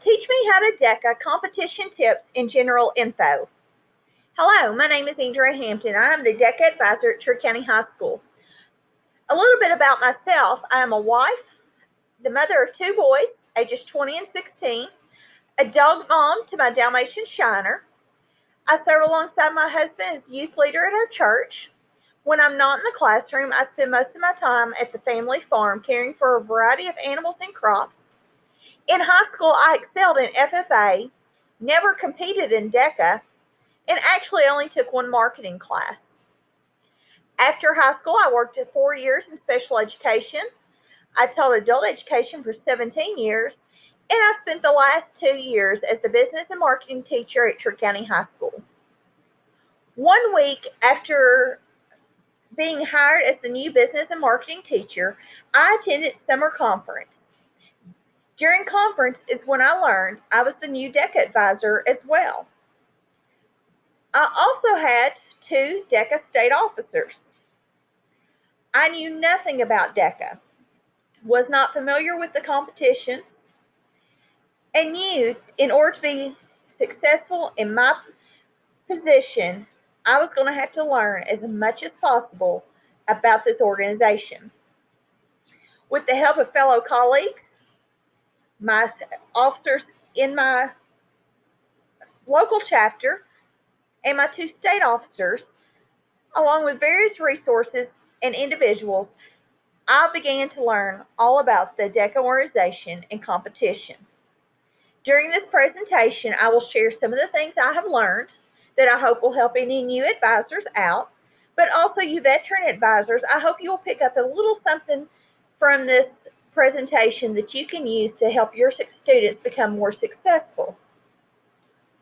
Teach me how to DECA competition tips and general info. Hello, my name is Andrea Hampton. I am the DECA advisor at True County High School. A little bit about myself. I am a wife, the mother of two boys, ages 20 and 16, a dog mom to my Dalmatian Shiner. I serve alongside my husband as youth leader at our church. When I'm not in the classroom, I spend most of my time at the family farm caring for a variety of animals and crops. In high school, I excelled in FFA, never competed in DECA, and actually only took one marketing class. After high school, I worked 4 years in special education. I taught adult education for 17 years, and I spent the last 2 years as the business and marketing teacher at True County High School. 1 week after being hired as the new business and marketing teacher, I attended summer conference. During conference is when I learned I was the new DECA advisor as well. I also had 2 DECA state officers. I knew nothing about DECA, was not familiar with the competitions, and knew in order to be successful in my position, I was going to have to learn as much as possible about this organization. With the help of fellow colleagues, my officers in my local chapter, and my 2 state officers, along with various resources and individuals, I began to learn all about the DECA organization and competition. During this presentation, I will share some of the things I have learned that I hope will help any new advisors out, but also you veteran advisors, I hope you'll pick up a little something from this presentation that you can use to help your students become more successful.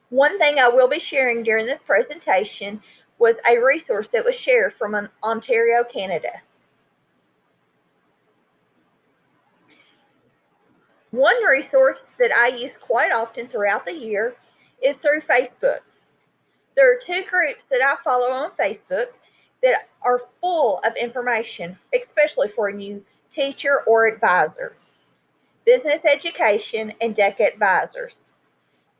One thing I will be sharing during this presentation was a resource that was shared from Ontario, Canada. One resource that I use quite often throughout the year is through Facebook. There are 2 groups that I follow on Facebook that are full of information, especially for a new teacher or advisor. Business Education and DECA Advisors.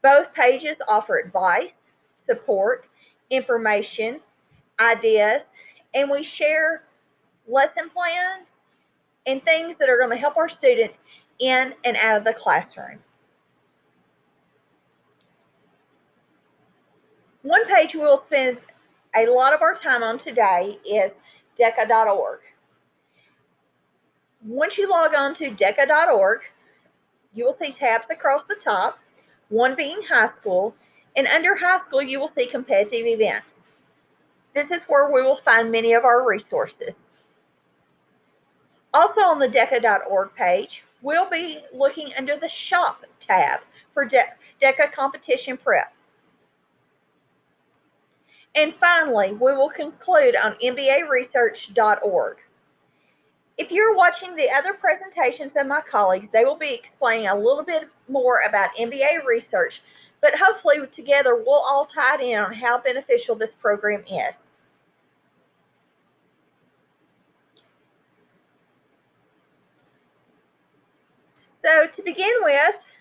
Both pages offer advice, support, information, ideas, and we share lesson plans and things that are going to help our students in and out of the classroom. One page we'll spend a lot of our time on today is DECA.org. Once you log on to DECA.org, you will see tabs across the top, one being high school, and under high school you will see competitive events. This is where we will find many of our resources. Also on the DECA.org page, we'll be looking under the Shop tab for DECA competition prep. And finally, we will conclude on MBAResearch.org. If you're watching the other presentations of my colleagues, they will be explaining a little bit more about MBA research, but hopefully together we'll all tie it in on how beneficial this program is. So to begin with,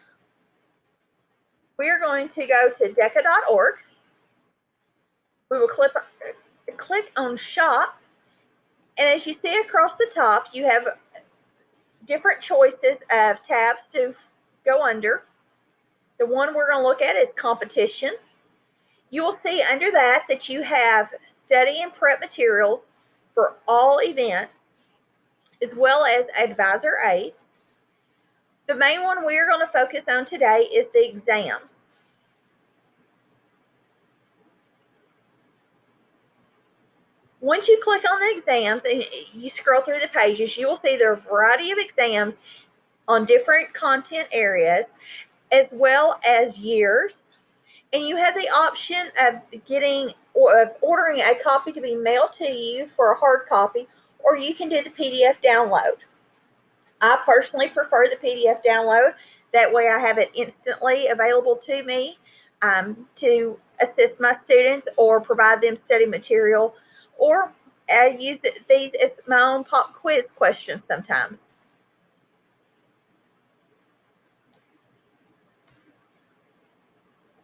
we are going to go to DECA.org. We will click on Shop. And as you see across the top, you have different choices of tabs to go under. The one we're going to look at is Competition. You will see under that you have study and prep materials for all events, as well as advisor aids. The main one we are going to focus on today is the exams. Once you click on the exams and you scroll through the pages, you will see there are a variety of exams on different content areas, as well as years. And you have the option of ordering a copy to be mailed to you for a hard copy, or you can do the PDF download. I personally prefer the PDF download. That way I have it instantly available to me to assist my students or provide them study material, or I use these as my own pop quiz questions sometimes.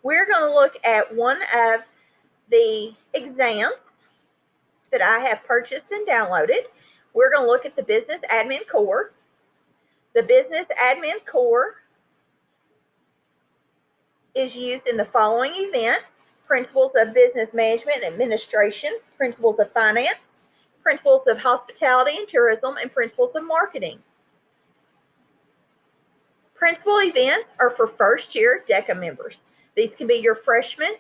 we're going to look at one of the exams that I have purchased and downloaded. We're going to look at the Business Admin Core. The Business Admin Core is used in the following events: principles of business management and administration, principles of finance, principles of hospitality and tourism, and principles of marketing. Principal events are for first-year DECA members. These can be your freshmen,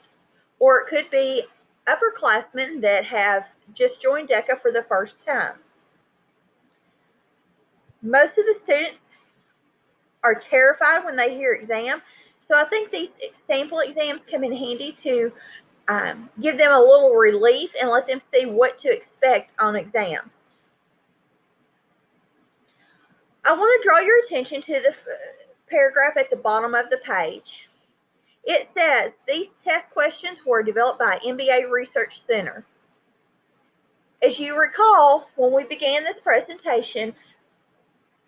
or it could be upperclassmen that have just joined DECA for the first time. Most of the students are terrified when they hear exam, so I think these sample exams come in handy to give them a little relief and let them see what to expect on exams. I want to draw your attention to the paragraph at the bottom of the page. It says, these test questions were developed by MBA Research Center. As you recall, when we began this presentation,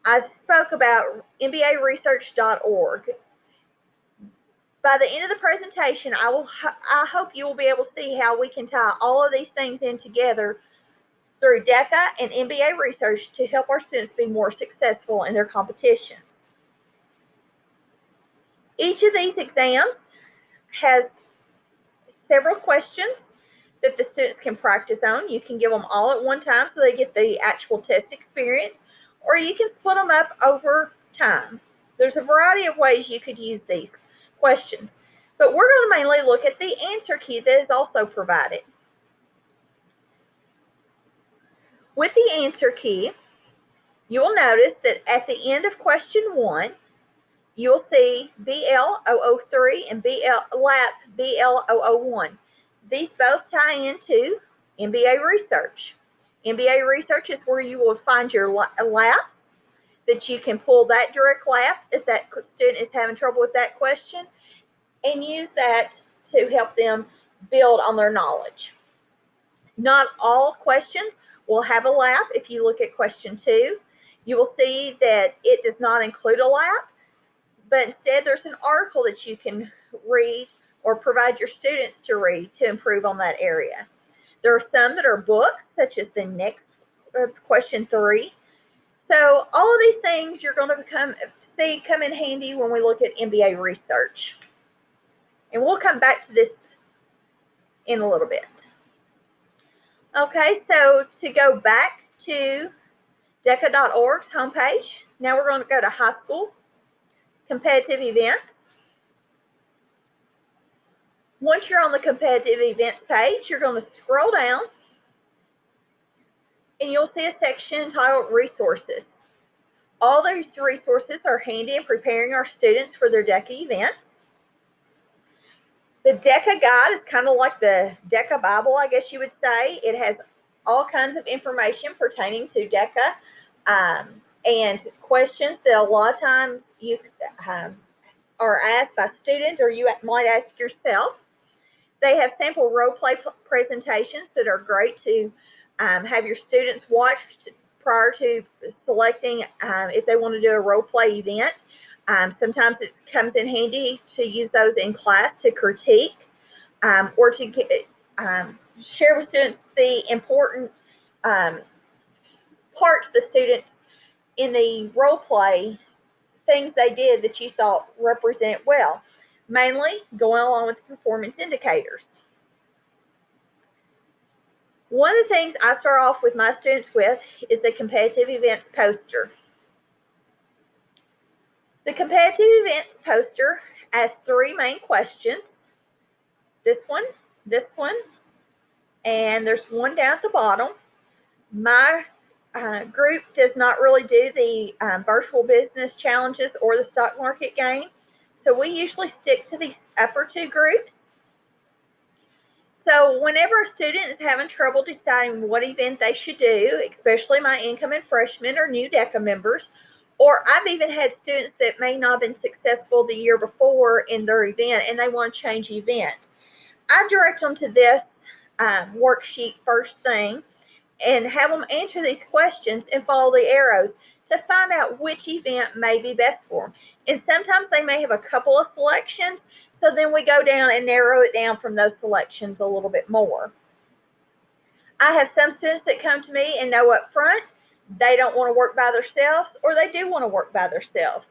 I spoke about MBAresearch.org. By the end of the presentation, I hope you will be able to see how we can tie all of these things in together through DECA and MBA research to help our students be more successful in their competitions. Each of these exams has several questions that the students can practice on. You can give them all at one time so they get the actual test experience, or you can split them up over time. There's a variety of ways you could use these questions, but we're going to mainly look at the answer key that is also provided. With the answer key, you will notice that at the end of question 1, you'll see BL003 and LAP BL001. These both tie into MBA research. MBA research is where you will find your LAPs, that you can pull that direct lap if that student is having trouble with that question, and use that to help them build on their knowledge. Not all questions will have a lap. If you look at question 2, you will see that it does not include a lap, but instead there's an article that you can read or provide your students to read to improve on that area. There are some that are books, such as the next question 3. So all of these things you're going to come in handy when we look at MBA research. And we'll come back to this in a little bit. Okay, so to go back to DECA.org's homepage, now we're going to go to high school competitive events. Once you're on the competitive events page, you're going to scroll down and you'll see a section entitled Resources. All these resources are handy in preparing our students for their DECA events. The DECA guide is kind of like the DECA Bible, I guess you would say. It has all kinds of information pertaining to DECA and questions that a lot of times you are asked by students or you might ask yourself. They have sample role play presentations that are great to have your students watch prior to selecting if they want to do a role play event. Sometimes it comes in handy to use those in class to critique or to share with students the important parts the students in the role play, things they did that you thought represent well, mainly going along with the performance indicators. One of the things I start off with my students with is the competitive events poster. The competitive events poster asks 3 main questions. This one, and there's one down at the bottom. My group does not really do the virtual business challenges or the stock market game, so we usually stick to these upper 2 groups. So whenever a student is having trouble deciding what event they should do, especially my incoming freshmen or new DECA members, or I've even had students that may not have been successful the year before in their event and they want to change events, I direct them to this worksheet first thing and have them answer these questions and follow the arrows to find out which event may be best for them. And sometimes they may have a couple of selections, so then we go down and narrow it down from those selections a little bit more. I have some students that come to me and know up front they don't want to work by themselves, or they do want to work by themselves.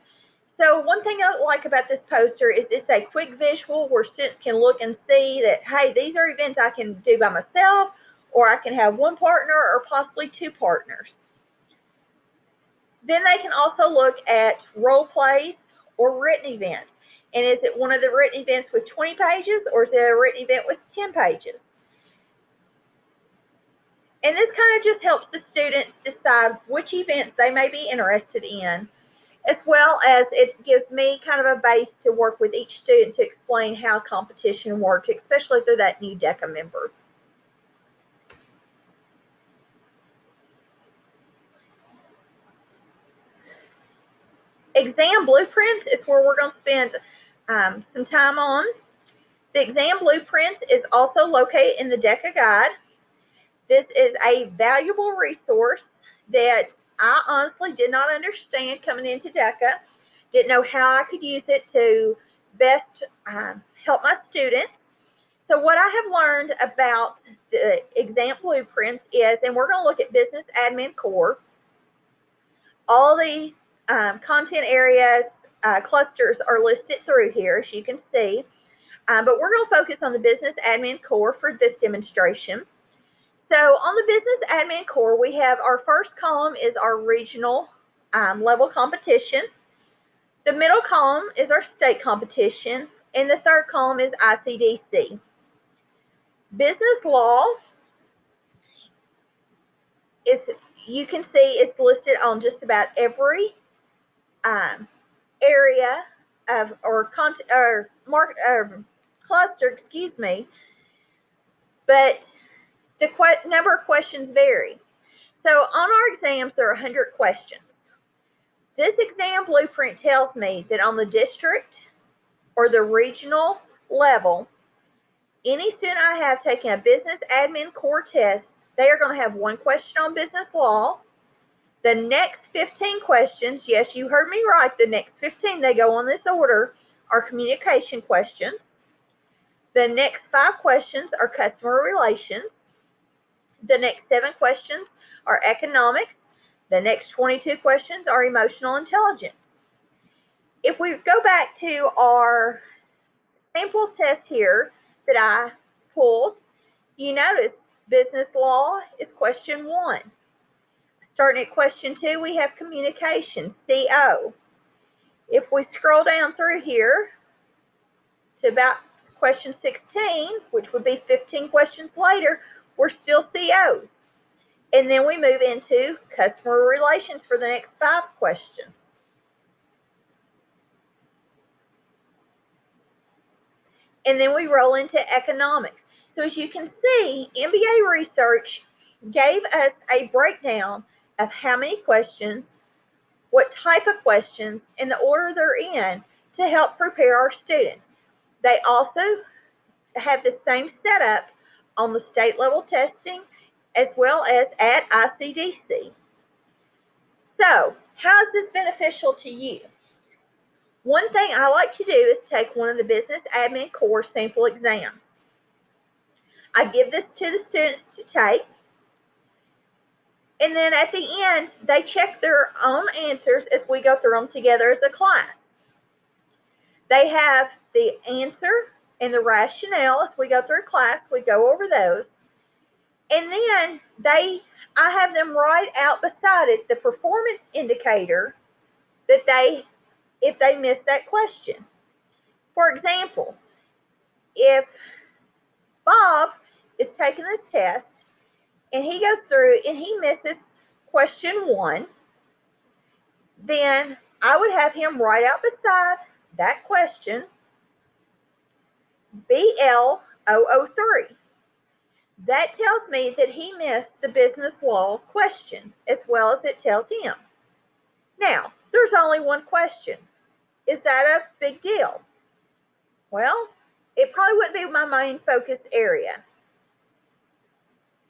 So one thing I like about this poster is it's a quick visual where students can look and see that, hey, these are events I can do by myself, or I can have one partner or possibly two partners. Then they can also look at role plays or written events. And is it one of the written events with 20 pages, or is it a written event with 10 pages? And this kind of just helps the students decide which events they may be interested in, as well as it gives me kind of a base to work with each student to explain how competition works, especially if they're that new DECA member. Exam blueprints is where we're going to spend some time on. The exam blueprints is also located in the DECA guide. This is a valuable resource that I honestly did not understand coming into DECA. Didn't know how I could use it to best help my students. So what I have learned about the exam blueprints is, and we're going to look at business admin core, all the content areas, clusters are listed through here, as you can see. But we're going to focus on the business admin core for this demonstration. So on the business admin core, we have our first column is our regional level competition. The middle column is our state competition. And the third column is ICDC. Business law is, you can see it's listed on just about every area of cluster, excuse me, but the number of questions vary. So on our exams, there are 100 questions. This exam blueprint tells me that on the district or the regional level, any student I have taking a business admin core test, they are going to have one question on business law. The next 15 questions, yes, you heard me right, the next 15, they go on this order, are communication questions. The next 5 questions are customer relations. The next 7 questions are economics. The next 22 questions are emotional intelligence. If we go back to our sample test here that I pulled, you notice business law is question 1. Starting at question 2, we have communication, CO. If we scroll down through here to about question 16, which would be 15 questions later, we're still COs. And then we move into customer relations for the next 5 questions. And then we roll into economics. So as you can see, MBA Research gave us a breakdown of how many questions, what type of questions, and the order they're in to help prepare our students. They also have the same setup on the state level testing as well as at ICDC. So, how is this beneficial to you? One thing I like to do is take one of the business admin core sample exams. I give this to the students to take, and then at the end, they check their own answers as we go through them together as a class. They have the answer and the rationale as we go through class. We go over those. And then I have them write out beside it the performance indicator that if they miss that question. For example, if Bob is taking this test and he goes through and he misses question 1, then I would have him write out beside that question BL003. That tells me that he missed the business law question as well as it tells him. Now, there's only one question. Is that a big deal? Well, it probably wouldn't be my main focus area.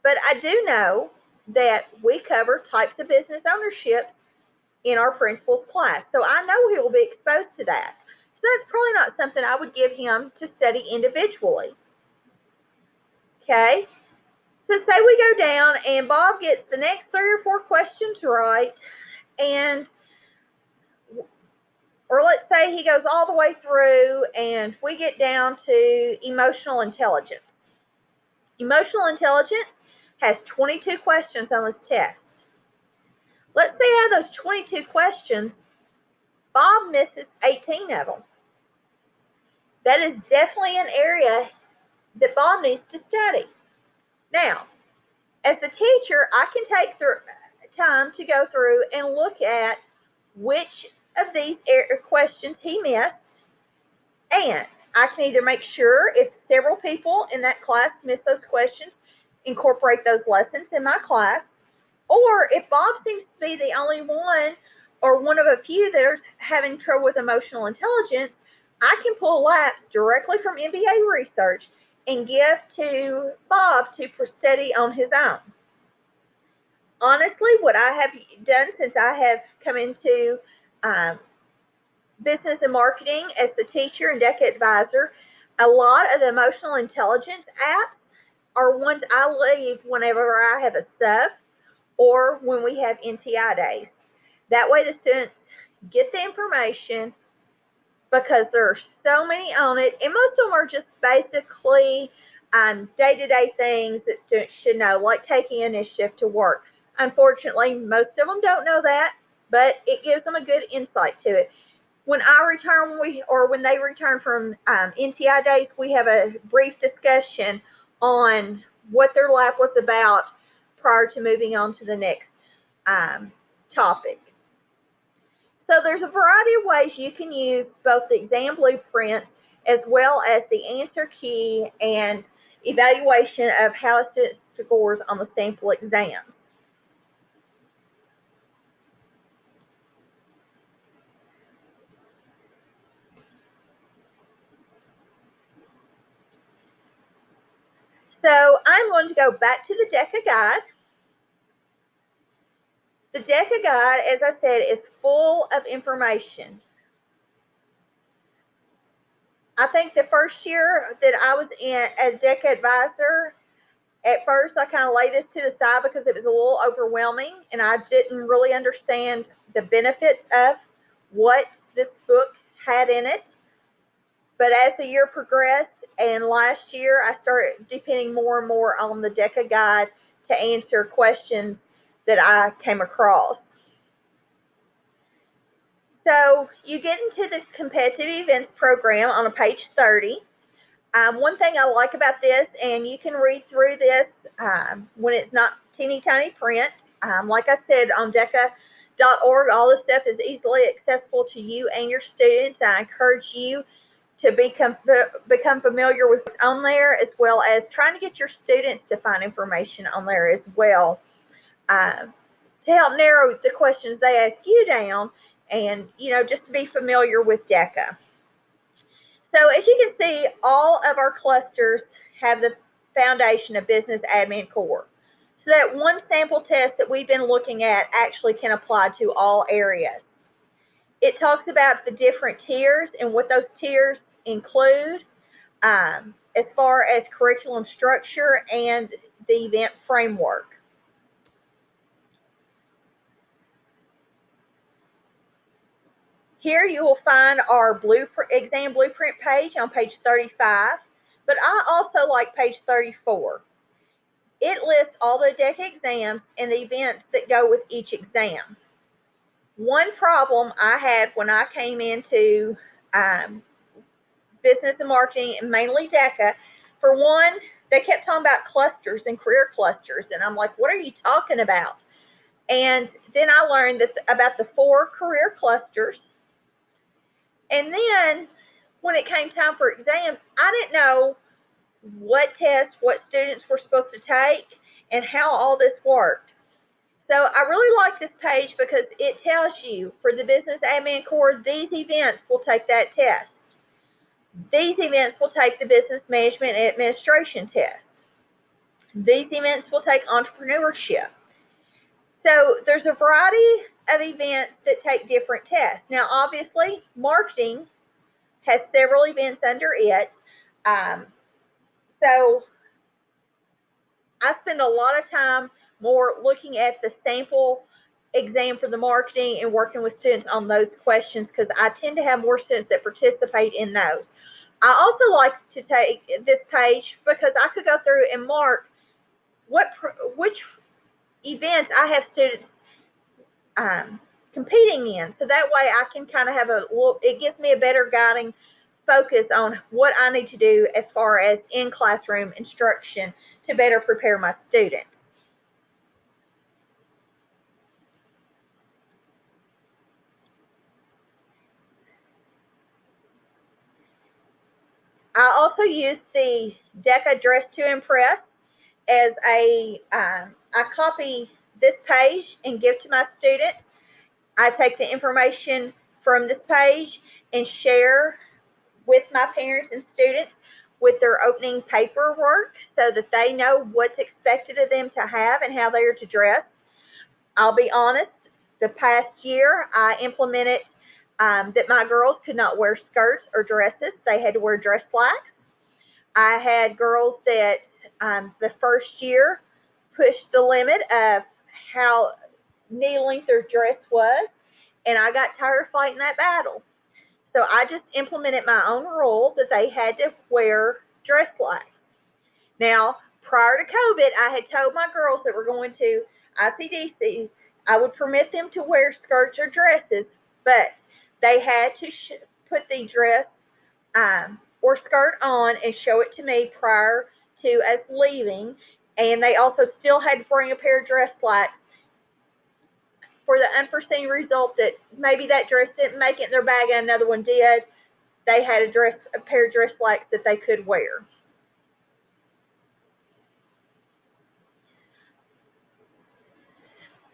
But I do know that we cover types of business ownerships in our principal's class. So I know he will be exposed to that. So that's probably not something I would give him to study individually. Okay, so say we go down and Bob gets the next 3 or 4 questions right, or let's say he goes all the way through and we get down to emotional intelligence. Emotional intelligence has 22 questions on this test. Let's say out of those 22 questions, Bob misses 18 of them. That is definitely an area that Bob needs to study. Now, as the teacher, I can take the time to go through and look at which of these questions he missed, and I can either make sure if several people in that class miss those questions, incorporate those lessons in my class, or if Bob seems to be the only one or one of a few that are having trouble with emotional intelligence, I can pull labs directly from MBA Research and give to Bob to study on his own. Honestly, what I have done since I have come into business and marketing as the teacher and DECA advisor, a lot of the emotional intelligence apps are ones I leave whenever I have a sub or when we have NTI days. That way the students get the information, because there are so many on it, and most of them are just basically day-to-day things that students should know, like taking initiative to work. Unfortunately, most of them don't know that, but it gives them a good insight to it. When I return, when they return from NTI days, we have a brief discussion on what their lab was about prior to moving on to the next topic. So there's a variety of ways you can use both the exam blueprints as well as the answer key and evaluation of how a student scores on the sample exams. So I'm going to go back to the DECA guide. The DECA guide, as I said, is full of information. I think the first year that I was in as DECA advisor, at first I kind of laid this to the side because it was a little overwhelming and I didn't really understand the benefits of what this book had in it. But as the year progressed and last year, I started depending more and more on the DECA guide to answer questions that I came across. So you get into the competitive events program on page 30. One thing I like about this, and you can read through this when it's not teeny tiny print, like I said, on DECA.org, all this stuff is easily accessible to you and your students. I encourage you to become familiar with what's on there, as well as trying to get your students to find information on there as well, to help narrow the questions they ask you down, and just to be familiar with DECA. So as you can see, all of our clusters have the foundation of business admin core. So that one sample test that we've been looking at actually can apply to all areas. It talks about the different tiers and what those tiers include as far as curriculum structure and the event framework. Here you will find our exam blueprint page on page 35, but I also like page 34. It lists all the DECA exams and the events that go with each exam. One problem I had when I came into business and marketing, and mainly DECA, for one, they kept talking about clusters and career clusters, and I'm like, what are you talking about? And then I learned about the 4 career clusters. And then when it came time for exams, I didn't know what tests, what students were supposed to take, and how all this worked. So I really like this page because it tells you for the business admin core, these events will take that test. These events will take the business management and administration test. These events will take entrepreneurship. So there's a variety of events that take different tests. Now, obviously, marketing has several events under it. So I spend a lot of time more looking at the sample exam for the marketing and working with students on those questions because I tend to have more students that participate in those. I also like to take this page because I could go through and mark which events I have students competing in. So that way I can kind of have it gives me a better guiding focus on what I need to do as far as in classroom instruction to better prepare my students. I also use the DECA Dress to Impress as I copy this page and give to my students. I take the information from this page and share with my parents and students with their opening paperwork so that they know what's expected of them to have and how they are to dress. I'll be honest, the past year I implemented that my girls could not wear skirts or dresses. They had to wear dress slacks. I had girls that the first year pushed the limit of how knee length their dress was, and I got tired of fighting that battle. So I just implemented my own rule that they had to wear dress slacks. Now, prior to COVID, I had told my girls that were going to ICDC, I would permit them to wear skirts or dresses, but they had to put the dress or skirt on and show it to me prior to us leaving. And they also still had to bring a pair of dress slacks for the unforeseen result that maybe that dress didn't make it in their bag and another one did. They had a pair of dress slacks that they could wear.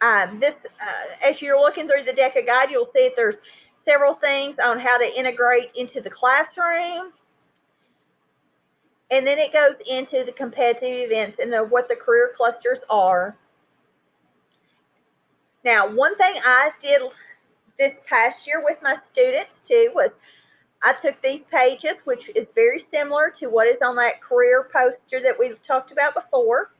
As you're looking through the DECA guide, you'll see that there's several things on how to integrate into the classroom. And then it goes into the competitive events and what the career clusters are. Now, one thing I did this past year with my students too was I took these pages, which is very similar to what is on that career poster that we've talked about before.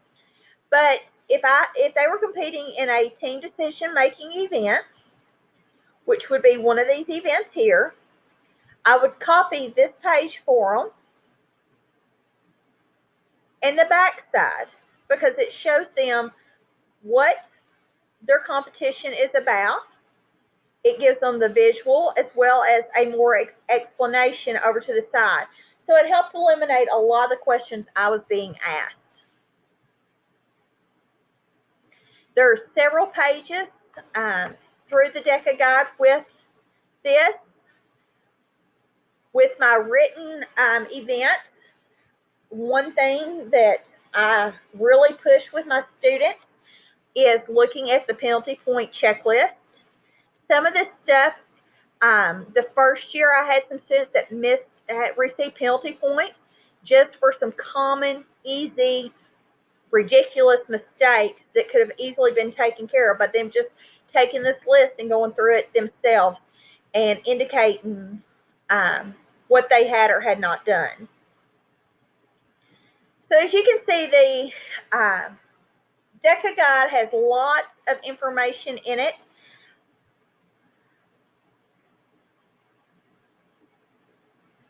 But if they were competing in a team decision making event, which would be one of these events here, I would copy this page for them and the back side because it shows them what their competition is about. It gives them the visual as well as a more explanation over to the side. So it helped eliminate a lot of the questions I was being asked. There are several pages through the DECA guide with this. With my written events, one thing that I really push with my students is looking at the penalty point checklist. Some of this stuff, the first year I had some students that received penalty points just for some common, easy, ridiculous mistakes that could have easily been taken care of by them just taking this list and going through it themselves and indicating what they had or had not done. So as you can see, the DECA guide has lots of information in it.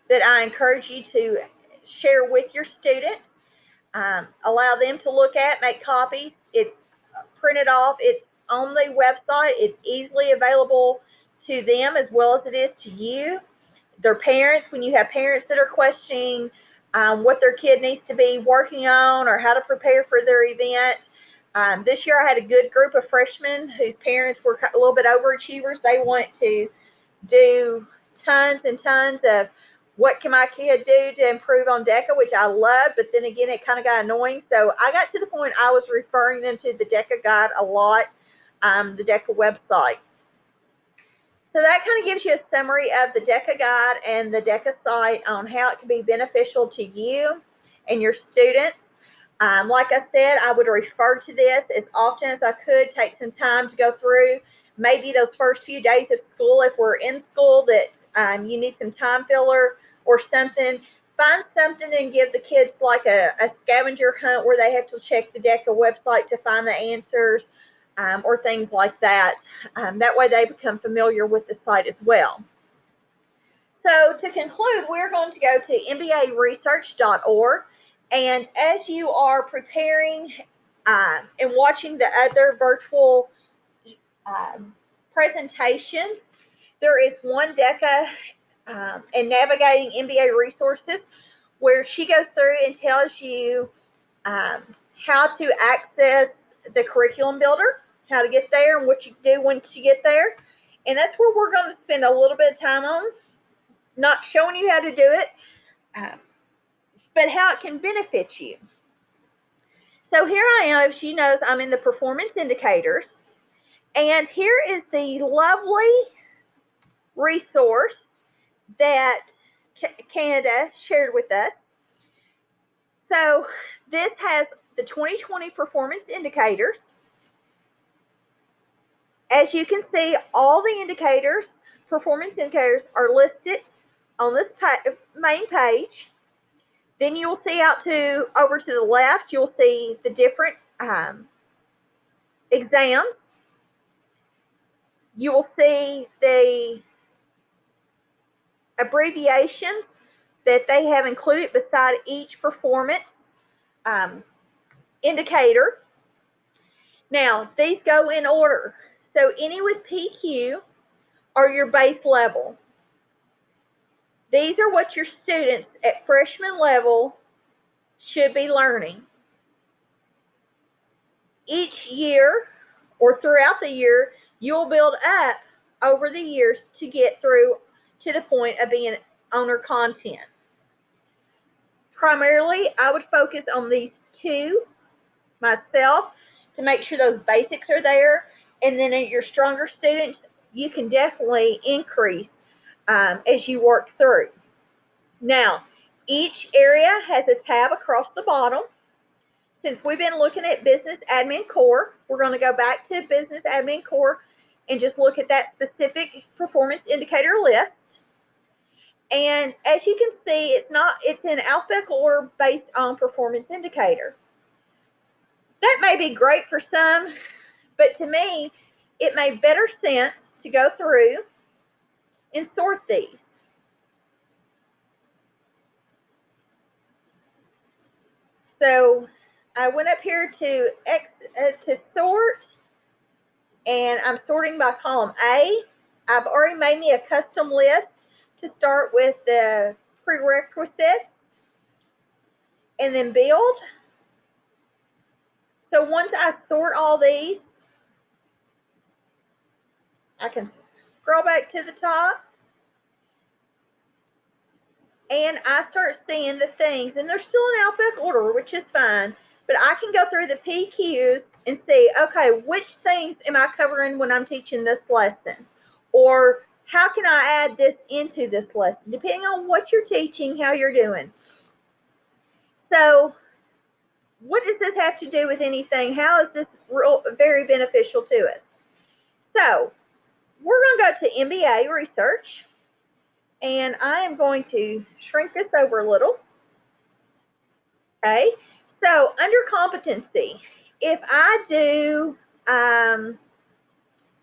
That I encourage you to share with your students. Allow them to look at, make copies. It's printed off. It's on the website. It's easily available to them as well as it is to you. Their parents, when you have parents that are questioning what their kid needs to be working on or how to prepare for their event. This year I had a good group of freshmen whose parents were a little bit overachievers. They want to do tons and tons of what can my kid do to improve on DECA, which I love, but then again, it kind of got annoying. So I got to the point I was referring them to the DECA guide a lot, the DECA website. So that kind of gives you a summary of the DECA guide and the DECA site on how it can be beneficial to you and your students. Like I said, I would refer to this as often as I could, take some time to go through. Maybe those first few days of school, if we're in school, that you need some time filler or something. Find something and give the kids like a scavenger hunt where they have to check the DECA website to find the answers, or things like that. That way they become familiar with the site as well. So to conclude, we're going to go to MBAresearch.org. And as you are preparing and watching the other virtual presentations, there is one DECA and navigating MBA resources where she goes through and tells you how to access the curriculum builder, how to get there, and what you do once you get there. And that's where we're going to spend a little bit of time on, not showing you how to do it, but how it can benefit you. So here I am. As she knows, I'm in the performance indicators. And here is the lovely resource that Canada shared with us. So this has the 2020 performance indicators. As you can see, all the indicators, performance indicators, are listed on this main page. Then you'll see over to the left, you'll see the different exams. You will see the abbreviations that they have included beside each performance indicator. Now, these go in order. So any with PQ are your base level. These are what your students at freshman level should be learning. Each year or throughout the year, you'll build up over the years to get through to the point of being owner content. Primarily, I would focus on these two myself to make sure those basics are there. And then at your stronger students, you can definitely increase as you work through. Now, each area has a tab across the bottom. Since we've been looking at Business Admin Core, we're going to go back to Business Admin Core and just look at that specific performance indicator list. And as you can see, it's in alphabetical order based on performance indicator. That may be great for some, but to me, it made better sense to go through and sort these. So I went up here to sort, and I'm sorting by column A. I've already made me a custom list to start with the prerequisites and then build. So once I sort all these, I can scroll back to the top and I start seeing the things, and they're still in alphabetical order, which is fine, but I can go through the PQs and see, okay, which things am I covering when I'm teaching this lesson? Or how can I add this into this lesson? Depending on what you're teaching, how you're doing. So what does this have to do with anything? How is this very beneficial to us? So we're going to go to MBA Research, and I am going to shrink this over a little. Okay, so under competency, if I do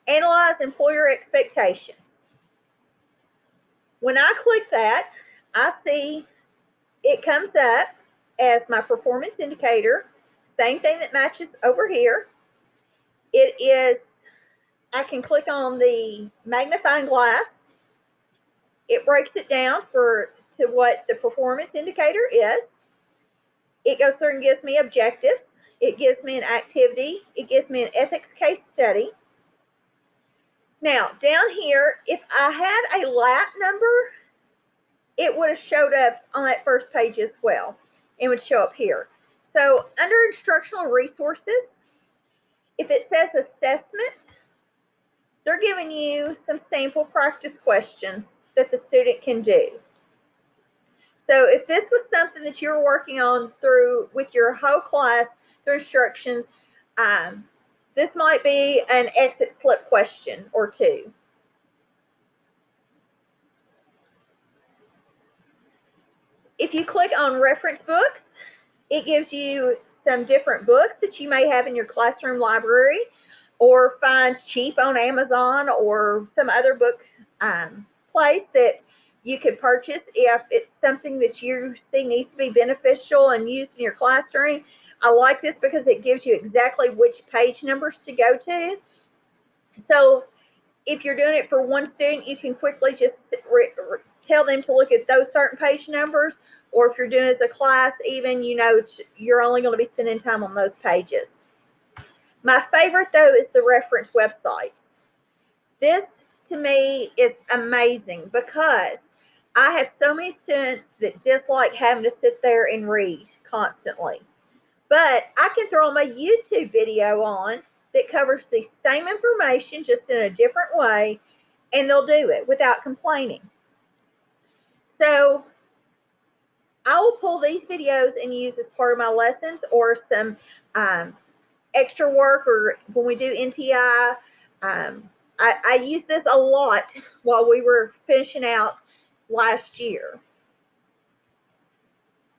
analyze employer expectations, when I click that, I see it comes up as my performance indicator, same thing that matches over here. It is, I can click on the magnifying glass. It breaks it down to what the performance indicator is. It goes through and gives me objectives. It gives me an activity. It gives me an ethics case study. Now, down here, if I had a lat number, it would have showed up on that first page as well. It would show up here. So under Instructional Resources, if it says assessment, they're giving you some sample practice questions that the student can do. So if this was something that you're working on with your whole class through instructions, this might be an exit slip question or two. If you click on reference books, it gives you some different books that you may have in your classroom library or find cheap on Amazon or some other book place that you could purchase if it's something that you see needs to be beneficial and used in your classroom. I like this because it gives you exactly which page numbers to go to. So if you're doing it for one student, you can quickly just tell them to look at those certain page numbers, or if you're doing it as a class, even, you're only going to be spending time on those pages. My favorite, though, is the reference websites. This, to me, is amazing because I have so many students that dislike having to sit there and read constantly. But I can throw them a YouTube video on that covers the same information just in a different way, and they'll do it without complaining. So I will pull these videos and use as part of my lessons or some extra work, or when we do NTI. I used this a lot while we were finishing out last year.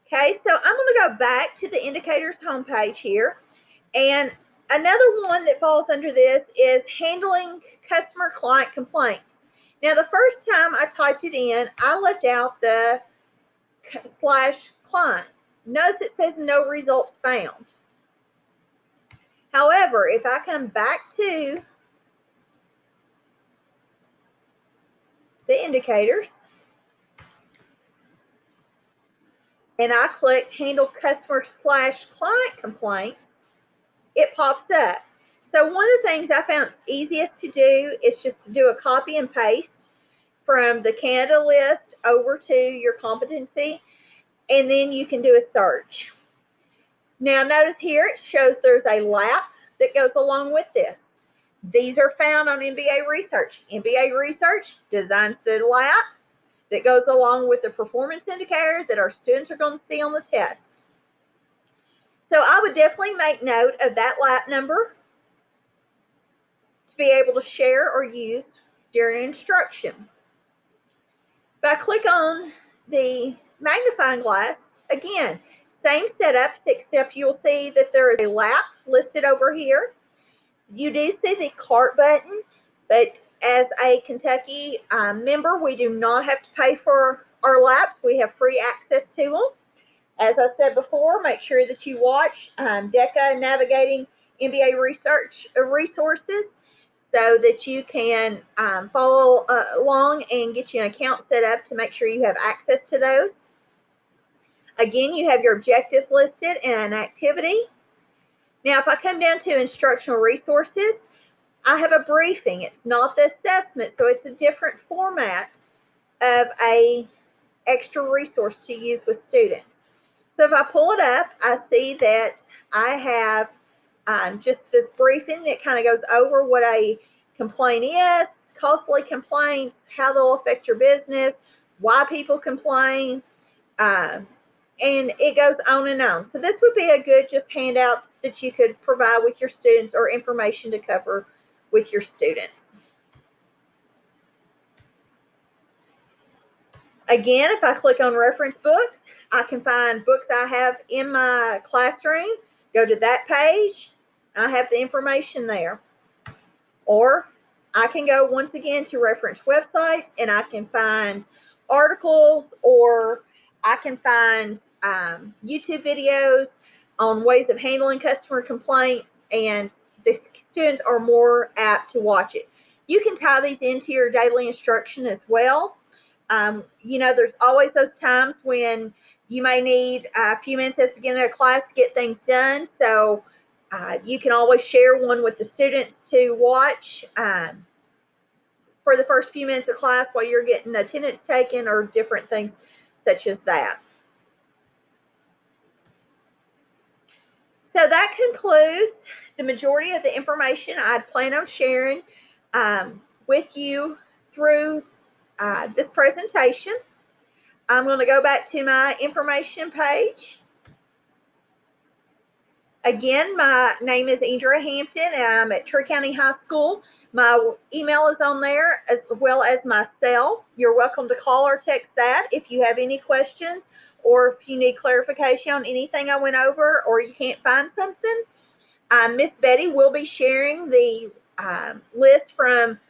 Okay, so I'm going to go back to the indicators homepage here. And another one that falls under this is handling customer client complaints. Now, the first time I typed it in, I left out the /client. Notice it says no results found. However, if I come back to the indicators and I click handle customer /client complaints, it pops up. So one of the things I found easiest to do is just to do a copy and paste from the Canada list over to your competency, and then you can do a search. Now notice here it shows there's a lap that goes along with this. These are found on MBA Research. MBA Research designs the lap that goes along with the performance indicator that our students are going to see on the test. So I would definitely make note of that lap number to be able to share or use during instruction. If I click on the magnifying glass, again, same setups, except you'll see that there is a lap listed over here. You do see the cart button, but as a Kentucky member, we do not have to pay for our laps. We have free access to them. As I said before, make sure that you watch DECA Navigating MBA Research Resources so that you can follow along and get you an account set up to make sure you have access to those. Again, you have your objectives listed and an activity. Now, if I come down to instructional resources, I have a briefing. It's not the assessment, so it's a different format of a extra resource to use with students. So if I pull it up, I see that I have just this briefing that kind of goes over what a complaint is, costly complaints, how they'll affect your business, why people complain, and it goes on and on. So this would be a good just handout that you could provide with your students or information to cover with your students. Again, if I click on reference books, I can find books I have in my classroom, go to that page, I have the information there. Or I can go once again to reference websites and I can find articles, or I can find YouTube videos on ways of handling customer complaints, and the students are more apt to watch it. You can tie these into your daily instruction as well. There's always those times when you may need a few minutes at the beginning of class to get things done. So you can always share one with the students to watch for the first few minutes of class while you're getting attendance taken, or different things such as that. So that concludes the majority of the information I'd plan on sharing with you through this presentation. I'm going to go back to my information page. Again, my name is Andrea Hampton, and I'm at Trigg County High School. My email is on there, as well as my cell. You're welcome to call or text that if you have any questions, or if you need clarification on anything I went over, or you can't find something. Miss Betty will be sharing the list from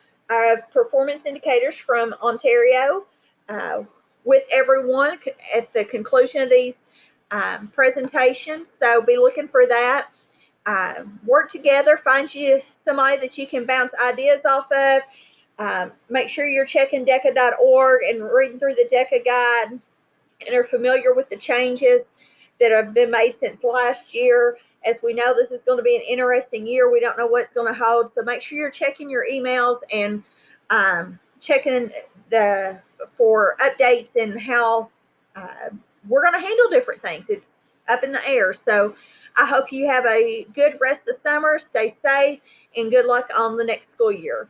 performance indicators from Ontario with everyone at the conclusion of these presentations. So be looking for that. Work together, find you somebody that you can bounce ideas off of. Make sure you're checking DECA.org and reading through the DECA guide and are familiar with the changes that have been made since last year. As we know, this is going to be an interesting year. We don't know what it's going to hold. So make sure you're checking your emails and checking for updates and how we're going to handle different things. It's up in the air. So I hope you have a good rest of the summer. Stay safe and good luck on the next school year.